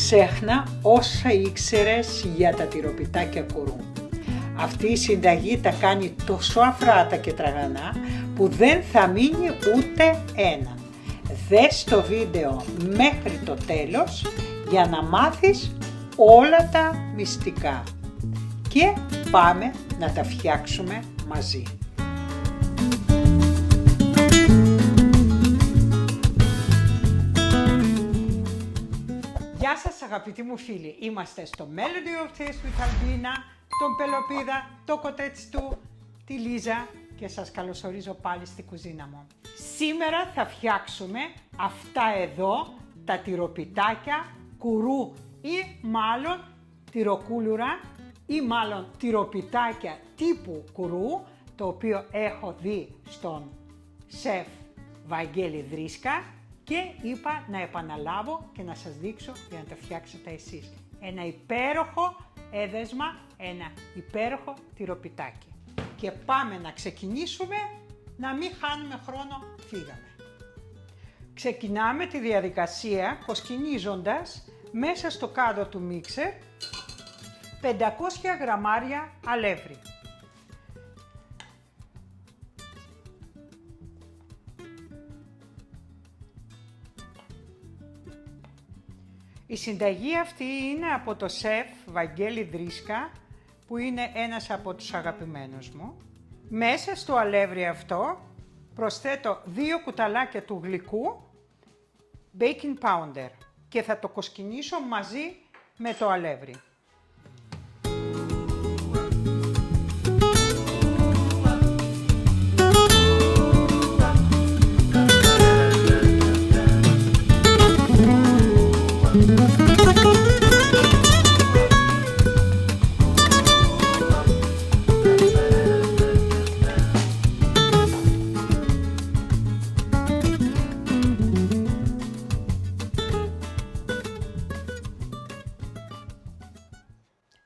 Ξέχνα όσα ήξερες για τα τυροπιτάκια κουρού. Αυτή η συνταγή τα κάνει τόσο αφράτα και τραγανά που δεν θα μείνει ούτε ένα. Δες το βίντεο μέχρι το τέλος για να μάθεις όλα τα μυστικά. Και πάμε να τα φτιάξουμε μαζί. Γεια σας αγαπητοί μου φίλοι, είμαστε στο Melody of Taste with Albina, τον Πελοπίδα, το κοτέτσι του, τη Λίζα και σας καλωσορίζω πάλι στη κουζίνα μου. Σήμερα θα φτιάξουμε αυτά εδώ τα τυροπιτάκια κουρού ή μάλλον τυροκούλουρα ή μάλλον τυροπιτάκια τύπου κουρού, το οποίο έχω δει στον σεφ Βαγγέλη Δρίσκα και είπα να επαναλάβω και να σας δείξω για να τα φτιάξετε εσείς. Ένα υπέροχο έδεσμα, ένα υπέροχο τυροπιτάκι. Και πάμε να ξεκινήσουμε, να μην χάνουμε χρόνο, φύγαμε. Ξεκινάμε τη διαδικασία κοσκινίζοντας μέσα στο κάδο του μίξερ 500 γραμμάρια αλεύρι. Η συνταγή αυτή είναι από το σεφ Βαγγέλη Δρίσκα, που είναι ένας από τους αγαπημένους μου. Μέσα στο αλεύρι αυτό προσθέτω 2 κουταλάκια του γλυκού baking powder και θα το κοσκινήσω μαζί με το αλεύρι.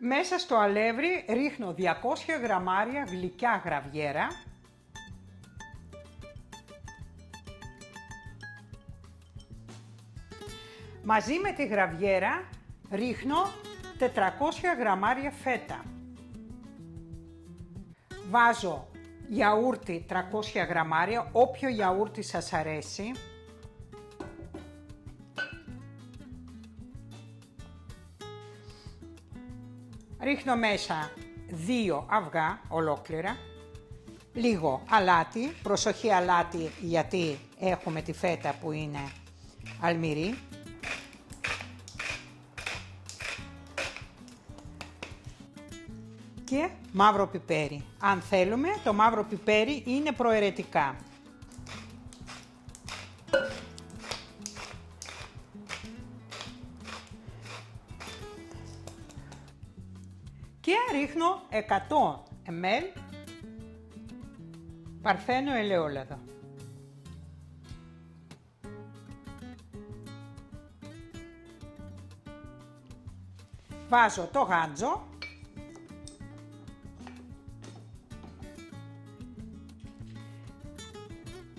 Μέσα στο αλεύρι ρίχνω 200 γραμμάρια γλυκιά γραβιέρα, μαζί με τη γραβιέρα ρίχνω 400 γραμμάρια φέτα. Βάζω γιαούρτι 300 γραμμάρια, όποιο γιαούρτι σας αρέσει. Ρίχνω μέσα 2 αυγά ολόκληρα, λίγο αλάτι, προσοχή αλάτι γιατί έχουμε τη φέτα που είναι αλμυρή. Και μαύρο πιπέρι. Αν θέλουμε, το μαύρο πιπέρι είναι προαιρετικά. Και ρίχνω 100 ml παρθένο ελαιόλαδο. Βάζω το γάντζο.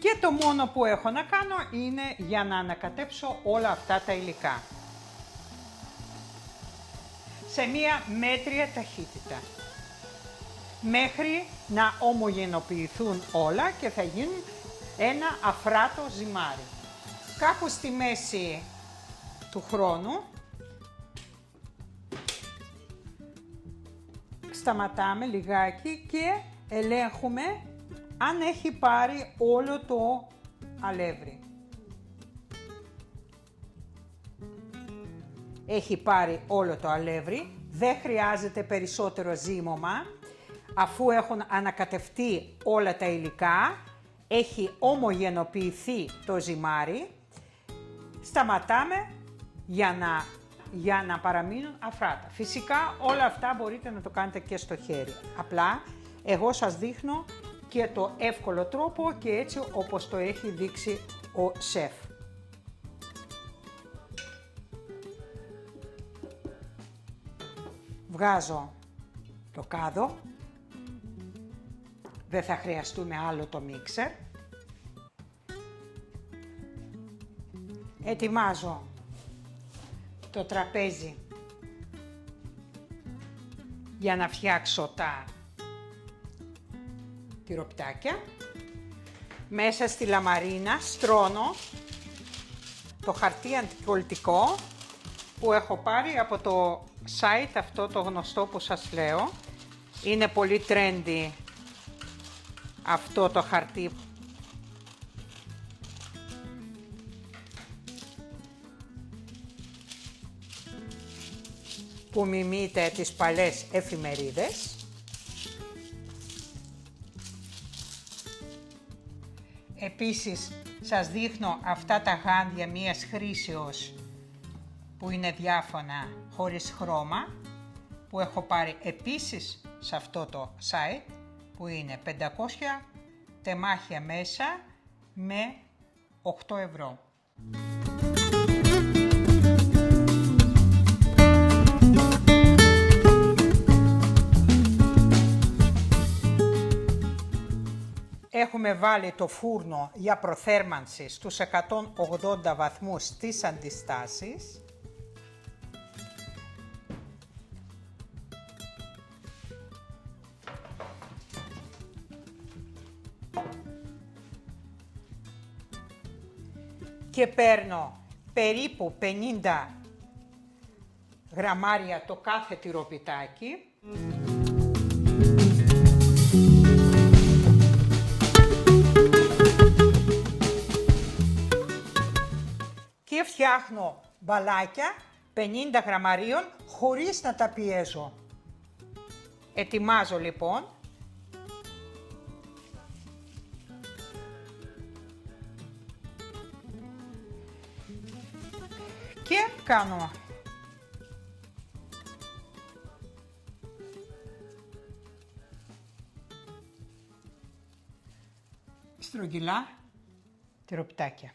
Και το μόνο που έχω να κάνω είναι για να ανακατέψω όλα αυτά τα υλικά σε μία μέτρια ταχύτητα μέχρι να ομογενοποιηθούν όλα και θα γίνουν ένα αφράτο ζυμάρι. Κάπου στη μέση του χρόνου σταματάμε λιγάκι και ελέγχουμε αν έχει πάρει όλο το αλεύρι. Έχει πάρει όλο το αλεύρι, δεν χρειάζεται περισσότερο ζύμωμα, αφού έχουν ανακατευτεί όλα τα υλικά, έχει ομογενοποιηθεί το ζυμάρι, σταματάμε για να παραμείνουν αφράτα. Φυσικά όλα αυτά μπορείτε να το κάνετε και στο χέρι, απλά εγώ σας δείχνω και το εύκολο τρόπο και έτσι όπως το έχει δείξει ο σεφ. Βγάζω το κάδο, δεν θα χρειαστούμε άλλο το μίξερ. Ετοιμάζω το τραπέζι για να φτιάξω τα τυροπιτάκια. Μέσα στη λαμαρίνα στρώνω το χαρτί αντικολλητικό που έχω πάρει από το site αυτό το γνωστό που σας λέω. Είναι πολύ trendy αυτό το χαρτί. Που μιμείται τις παλιές εφημερίδες. Επίσης σας δείχνω αυτά τα γάντια μίας χρήσεως που είναι διάφανα χωρίς χρώμα, που έχω πάρει επίσης σε αυτό το site, που είναι 500 τεμάχια μέσα με 8 ευρώ. Έχουμε βάλει το φούρνο για προθέρμανση στους 180 βαθμούς στις αντιστάσεις. Και παίρνω περίπου 50 γραμμάρια το κάθε τυροπιτάκι. Και φτιάχνω μπαλάκια 50 γραμμαρίων χωρίς να τα πιέζω. Ετοιμάζω λοιπόν και κάνω στρογγυλά τυροπιτάκια.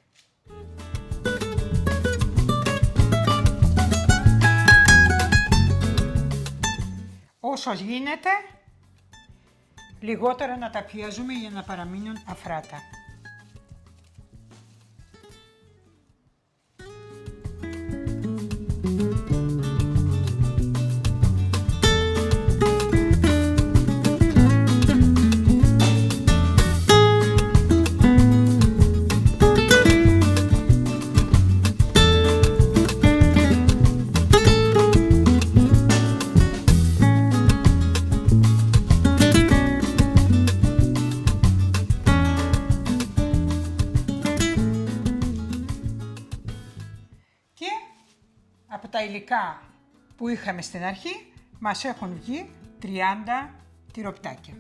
Όσο γίνεται, λιγότερα να τα πιέζουμε για να παραμείνουν αφράτα. Από τα υλικά που είχαμε στην αρχή, μας έχουν βγει 30 τυροπιτάκια.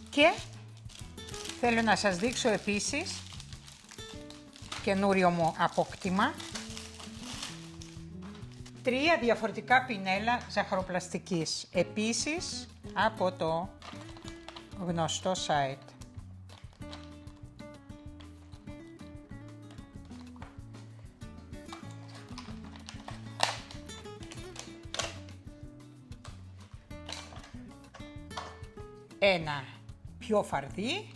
Και θέλω να σας δείξω επίσης καινούριο μου απόκτημα. 3 διαφορετικά πινέλα ζαχαροπλαστικής, επίσης από το γνωστό site. Ένα πιο φαρδί,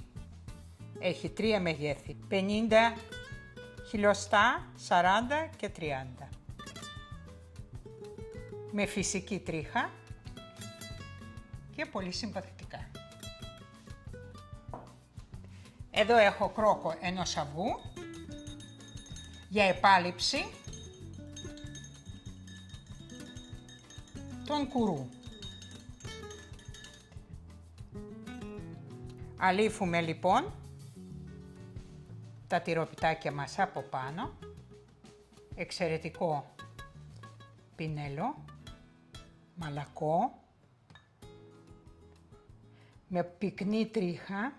έχει 3 μεγέθη, 50 χιλιοστά, 40 και 30. Με φυσική τρίχα και πολύ συμπαθητικά. Εδώ έχω κρόκο ενός αυγού για επάλυψη των κουρού. Αλήφουμε λοιπόν τα τυροπιτάκια μας από πάνω, εξαιρετικό πινέλο, μαλακό, με πυκνή τρίχα.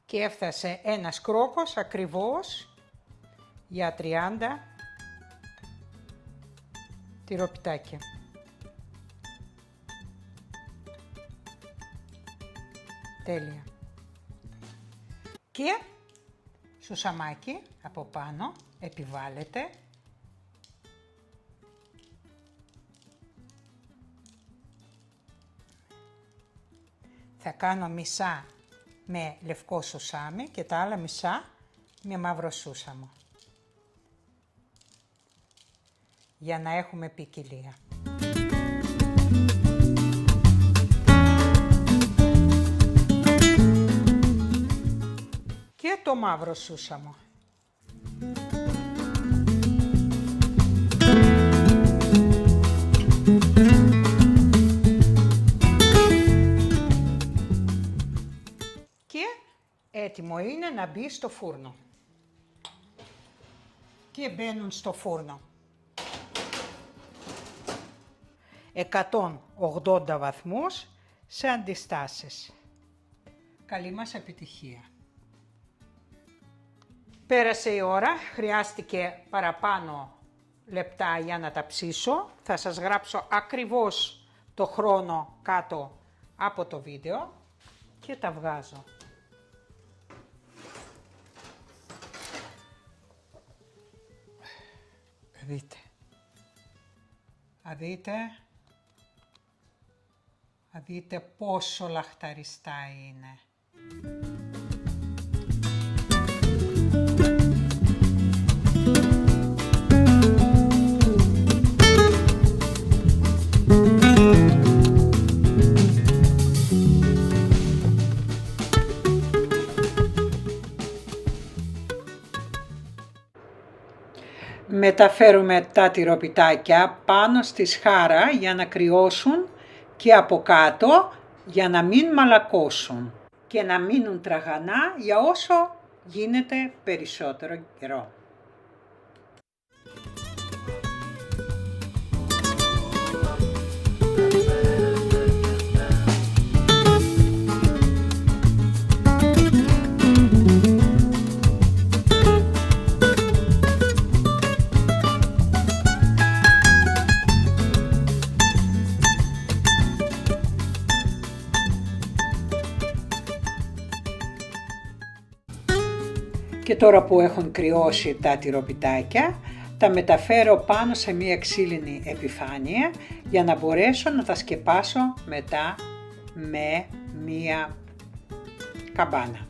Και έφτασε ένας κρόκος ακριβώς για 30 τυροπιτάκια. Τέλεια. Και σουσαμάκι από πάνω, επιβάλλεται. Θα κάνω μισά με λευκό σουσάμι και τα άλλα μισά με μαύρο σούσαμο. Για να έχουμε ποικιλία. Και το μαύρο σούσαμο. Και έτοιμο είναι να μπει στο φούρνο. Και μπαίνουν στο φούρνο. 180 βαθμούς σε αντιστάσεις. Καλή μας επιτυχία. Πέρασε η ώρα, χρειάστηκε παραπάνω λεπτά για να τα ψήσω. Θα σας γράψω ακριβώς το χρόνο κάτω από το βίντεο και τα βγάζω. Δείτε πόσο λαχταριστά είναι. Μεταφέρουμε τα τυροπιτάκια πάνω στη σχάρα για να κρυώσουν και από κάτω για να μην μαλακώσουν και να μείνουν τραγανά για όσο γίνεται περισσότερο καιρό. Και τώρα που έχουν κρυώσει τα τυροπιτάκια, τα μεταφέρω πάνω σε μία ξύλινη επιφάνεια για να μπορέσω να τα σκεπάσω μετά με μία καμπάνα.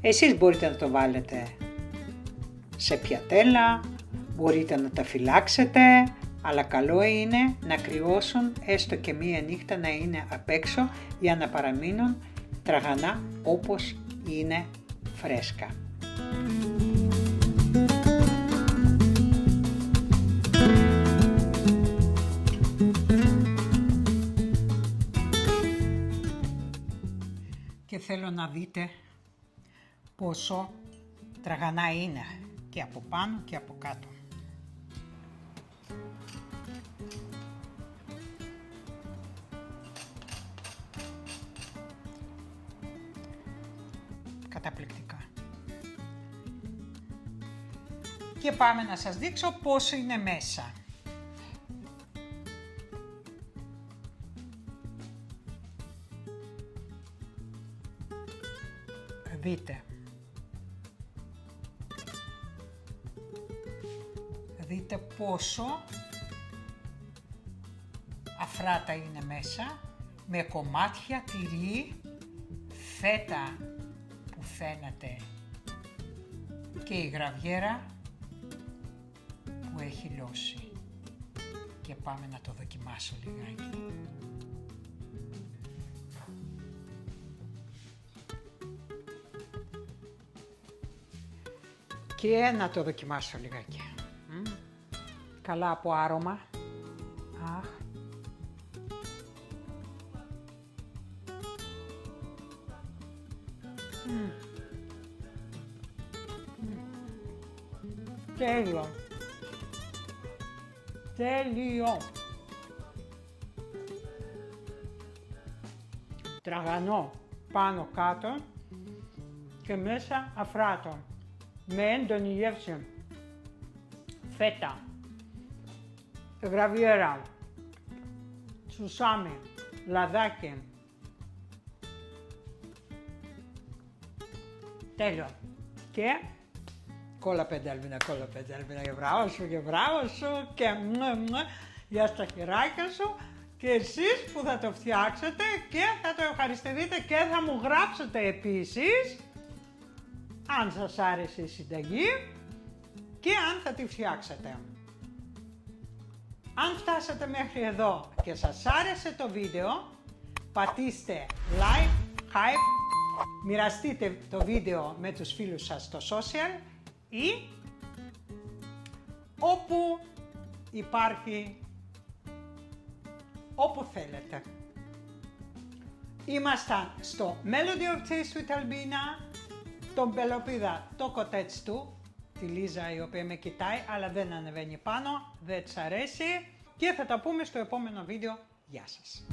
Εσείς μπορείτε να το βάλετε σε πιατέλα, μπορείτε να τα φυλάξετε, αλλά καλό είναι να κρυώσουν έστω και μία νύχτα, να είναι απ' έξω για να παραμείνουν τραγανά όπως είναι φρέσκα. Και θέλω να δείτε πόσο τραγανά είναι και από πάνω και από κάτω. Καταπληκτικά. Και πάμε να σας δείξω πόσο είναι μέσα. Δείτε πόσο αφράτα είναι μέσα, με κομμάτια τυρί, φέτα που φαίνεται και η γραβιέρα που έχει λιώσει. Και πάμε να το δοκιμάσω λιγάκι. Και να το δοκιμάσω λιγάκι. Καλά από άρωμα. Αχ. Τέλειο. Τέλειο. Τραγανό πάνω κάτω και μέσα αφράτο. Με έντονη γεύση. Φέτα. Γραβιέρα. Σουσάμι. Λαδάκι. Τέλειο. Και κολαπεντέλβινα, και μπράβο σου και για στα χεράκια σου και εσείς που θα το φτιάξετε και θα το ευχαριστηθείτε και θα μου γράψετε επίσης αν σας άρεσε η συνταγή και αν θα τη φτιάξετε. Αν φτάσατε μέχρι εδώ και σας άρεσε το βίντεο, πατήστε like, hype, μοιραστείτε το βίντεο με τους φίλους σας στο social ή όπου υπάρχει, όπου θέλετε. Ήμασταν στο Melody of Taste with Albina, τον Πελοπίδα το κοτέτς του, τη Λίζα η οποία με κοιτάει αλλά δεν ανεβαίνει πάνω, δεν της αρέσει και θα τα πούμε στο επόμενο βίντεο. Γεια σας!